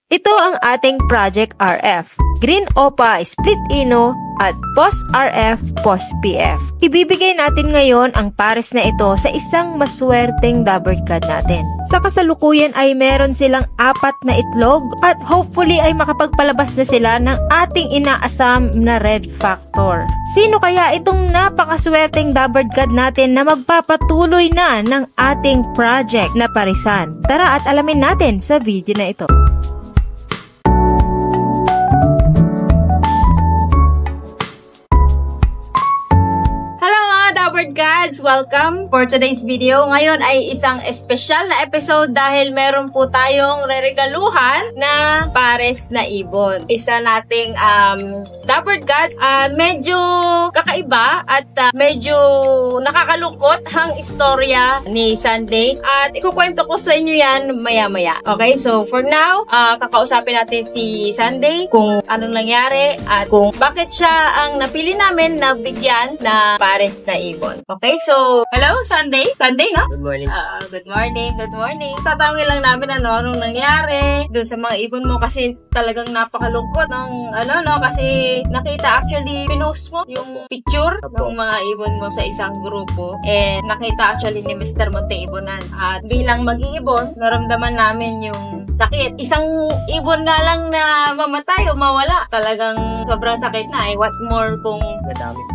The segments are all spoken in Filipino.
Ito ang ating Project RF, Green OPA Split Ino at Post RF Post PF. Ibibigay natin ngayon ang pares na ito sa isang maswerteng double card natin. Sa kasalukuyan ay meron silang 4 na itlog at hopefully ay makapagpalabas na sila ng ating inaasam na red factor. Sino kaya itong napakaswerteng double card natin na magpapatuloy na ng ating project na parisan? Tara at alamin natin sa video na ito. Gods, welcome for today's video. Ngayon ay isang espesyal na episode dahil meron po tayong reregaluhan na pares na ibon. Isa nating Dapper God, medyo kakaiba at medyo nakakalungkot ang istorya ni Sunday at ikukwento ko sa inyo yan maya-maya. Okay, so for now, kakausapin natin si Sunday kung anong nangyari at kung bakit siya ang napili namin na bigyan na pares na ibon. Okay, so, hello, Sunday? Sunday, no? Good morning. Good morning. Tatanungin lang namin anong nangyari doon sa mga ibon mo kasi talagang napakalungkot ng kasi nakita actually, pinost mo yung picture ng mga ibon mo sa isang grupo. Nakita actually ni Mr. Monteibonan. At bilang mag-iibon, naramdaman namin yung sakit. Isang ibon nga lang na mamatay o mawala. Talagang sobrang sakit na. What more kung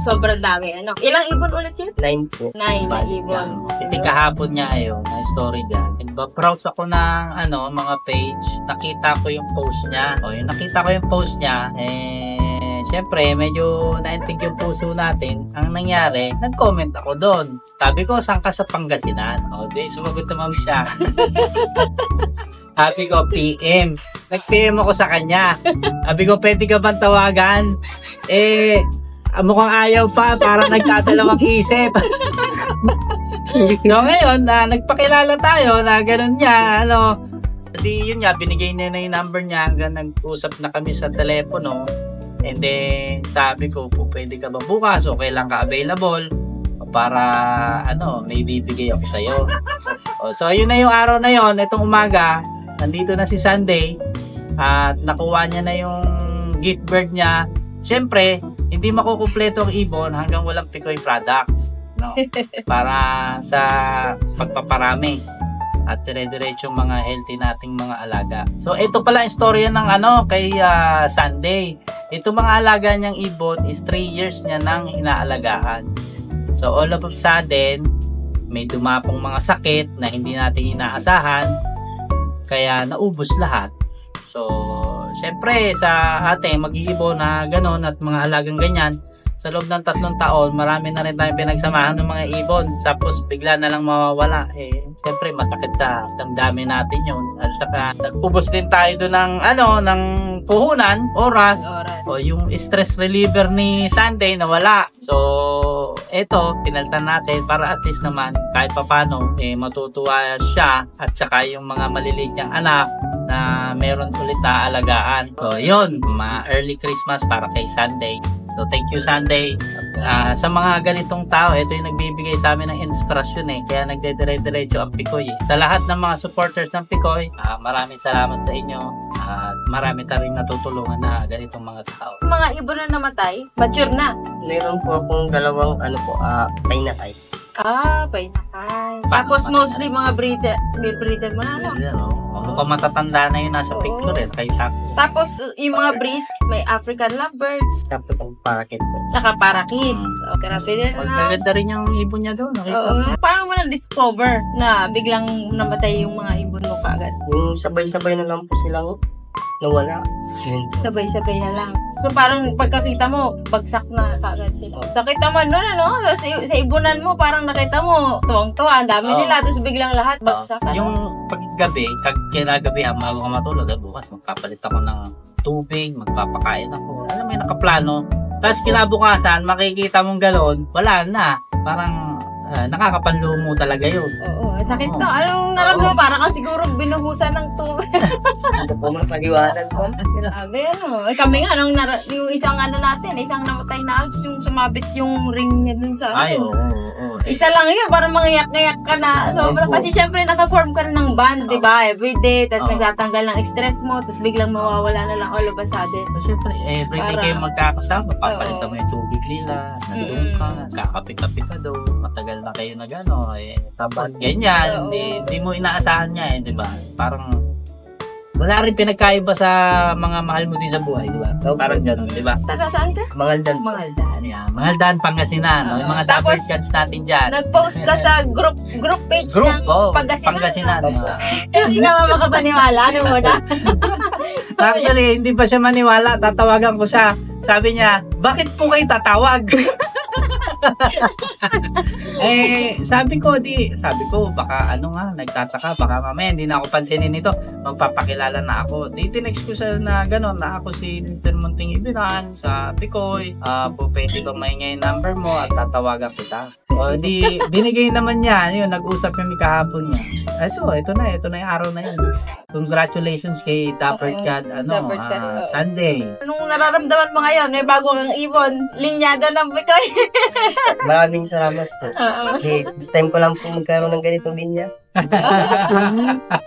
sobrang dami. Ilang ibon ulit yun? 9 po. 9 na ibon. Kasi kahapon niya ang story dyan. Browse ako ng mga page. Nakita ko yung post niya. Yung nakita ko yung post niya, syempre, medyo naintig yung puso natin. Ang nangyari, nag-comment ako doon. Sabi ko, saan ka sa Pangasinan? Sumagot naman siya. Sabi ko, PM. Nag-PM ako sa kanya. Sabi ko, pwede ka bang tawagan? Mukhang ayaw pa, parang nagdadalawang isip. So ngayon, nagpakilala tayo na gano'n niya, yun niya, binigay niya na yung number niya, hanggang nag-usap na kami sa telepono. And then, sabi ko, pwede ka ba bukas o kailan ka available para, may bibigay ako sa'yo. So, yun na yung araw na yun, itong umaga, nandito na si Sunday, at nakuha niya na yung gift bird niya. Siyempre, hindi makukumpleto ang ibon hanggang walang Picoy products, para sa pagpaparami at dire-diretso mga healthy nating mga alaga. So ito pala ang istorya ng kay Sunday. Ito mga alaga niyang ibon is 3 years niya nang inaalagaan. So all of a sudden, may dumapong mga sakit na hindi natin inaasahan, kaya naubos lahat. So syempre sa ating mag-iibon na gano'n at mga alagang ganyan, sa loob ng 3 taon, marami na rin tayong pinagsamahan ng mga ibon. Tapos bigla na lang mawawala. Siyempre masakit na. Damdamin natin yun. At saka nagpubos din tayo doon ng puhunan, oras. O yung stress reliever ni Sunday nawala. So, eto, pinalitan natin para at least naman kahit papano, matutuwa siya at saka yung mga maliliit niyang anak na meron ulit na alagaan. So, yun, early Christmas para kay Sunday. So, thank you, Sunday. Sa mga ganitong tao, ito yung nagbibigay sa amin ng instruction kaya nagdedire-diretso ang Picoy. Sa lahat ng mga supporters ng Picoy, maraming salamat sa inyo. At marami ta rin natutulungan na ganitong mga tao. Mga ibon na namatay, mature na. Meron po akong dalawang painakay. Painakay. Tapos mostly mga breeder mo na, Mukhang matatanda na yun nasa picture kay Taco. Tapos yung mga breed, may African lovebirds. Tapos itong parakit po. Tsaka parakit. Grabe din Magaganda rin yung ibon niya doon. Paano mo na-discover na biglang namatay yung mga ibon mo kaagad? Yung sabay-sabay na lang po silang nawala. Sabay-sabay na lang. So parang pagkakita mo, bagsak na kaagad sila. Nakita mo sa ibunan mo, parang nakita mo, tuwang-tuwa, ang dami nila, tapos biglang lahat bagsak. Yung paggabi, kinagabi, bago ka matulog, bukas magpapalit ako ng tubig, magpapakain ako. May nakaplano. Tapos kinabukasan, makikita mong galon, wala na. Parang nakakapanlumo talaga yun. Oo, sakit to. Anong naramdaman? Parang ka siguro binuhusan ng tubig. Ito po mapaliwanag po. Grabe, ano. Kami nga, yung isang natin, isang namatay na Alps, yung sumabit yung ring niya dun sa Ay, ano. oo. Isa lang yun, parang mangiyak-ngayak ka na. Sobrang, kasi syempre naka-form ka na ng band, di ba? Everyday, tapos nagtatanggal ng stress mo, tapos biglang mawawala na lang all of a sudden. So, syempre, everyday kayo magkakasama, papalitan mo yung tubig nila, nandun ka, kakapit-kapit ka daw, matagal na kayo na gano'n, tabat, ganyan, hindi mo inaasahan niya, di ba? Parang, wala rin pinagkaiba sa mga mahal mo din sa buhay, di ba? Parang gano'n, di ba? Taga saan ka? Mangaldan. Mangaldan. Yeah, Mangaldan, Pangasinan, yung mga Tapos, double cats natin dyan. Nag-post ka sa group page ng Pangasinan. Hindi naman makapaniwala, ano mo na? Actually, hindi pa siya maniwala, tatawagan ko siya. Sabi niya, bakit po kayo tatawag? sabi ko, baka nagtataka, baka mamaya hindi na ako pansinin ito, magpapakilala na ako. Tinext ko siya na gano'n, na ako si Mr. Munting Ibiran sa Picoy, po pwede bang maingay yung number mo at tatawagan kita. O binigay naman niya, yun, nag-usap kami kahapon niya. Ito na yung araw na yun. Congratulations kay Dapper Cat, Sunday. Anong nararamdaman mo ngayon? May bago kang ibon, linyada ng Picoy. Maraming salamat po. Okay, time ko lang po magkaroon ng ganitong linya.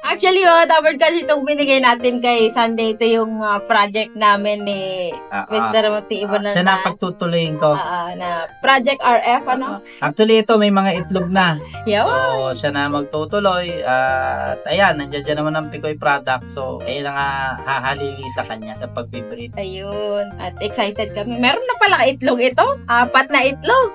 Actually, Dapper Cat, itong binigay natin kay Sunday, ito yung project namin ni Mr. Munting Ibiran siya na pagtutuloyin ko. Na Project RF, ano? Actually, ito may mga itlog na. Yo. So, siya na magtutuloy. At ayan, nandiyan dyan naman ang Picoy product. So, ayun nga hahalili sa kanya sa pag-breed. Ayun. At excited kami. Meron na pala itlog ito. 4 na itlog.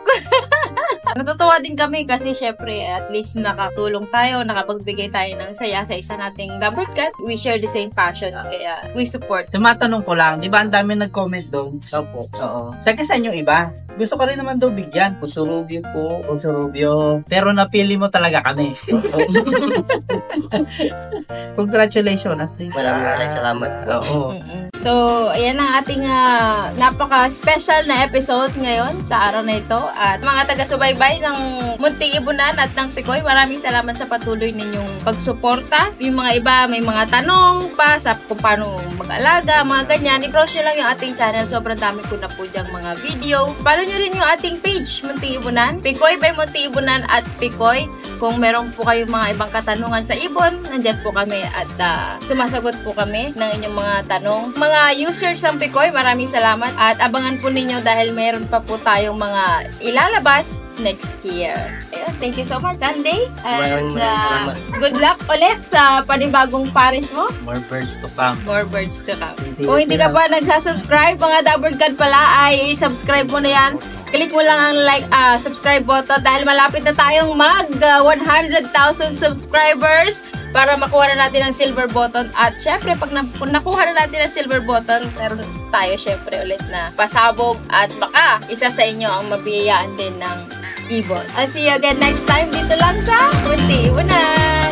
Natutuwa din kami kasi syempre at least nakatulong tayo, nakapagbigay tayo ng saya sa isa nating Dapper Cat. We share the same passion, kaya we support. Tumatanong ko lang, di ba ang dami nag-comment doon? Opo. Oo. Taga saan yung iba? Gusto ko rin naman daw bigyan. Usurubyo po, Usurubyo. Pero napili mo talaga kami. Congratulations at least. Maraming salamat po. Oo. So, ayan ang ating napaka-special na episode ngayon sa araw na ito. At mga taga-subaybay ng Munting Ibiran at ng Picoy, maraming salamat sa patuloy ninyong pagsuporta. Yung mga iba, may mga tanong pa sa kung paano mag-alaga, mga ganyan. I-browse nyo lang yung ating channel. Sobrang dami ko na po dyang mga video. Follow nyo rin yung ating page, Munting Ibiran. Picoy by Munting Ibiran at Picoy. Kung meron po kayong mga ibang katanungan sa ibon, nandyan po kami at sumasagot po kami ng inyong mga tanong. Mga users ng Picoy, maraming salamat at abangan po ninyo dahil mayroon pa po tayong mga ilalabas next year. Ayun, thank you so much, Sunday. And good luck ulit sa panibagong pares mo. More birds to come. More birds to come. Kung hindi ka pa nagsasubscribe, mga Dapper Cat pala, ay subscribe mo na yan. Click mo lang ang subscribe button dahil malapit na tayong mag 100,000 subscribers para makuha na natin ang silver button. At syempre, pag nakuha na natin ang silver button, meron tayo syempre ulit na pasabog at baka isa sa inyo ang mabiyayaan din ng ibon. I'll see you again next time dito lang sa Munting Ibiran.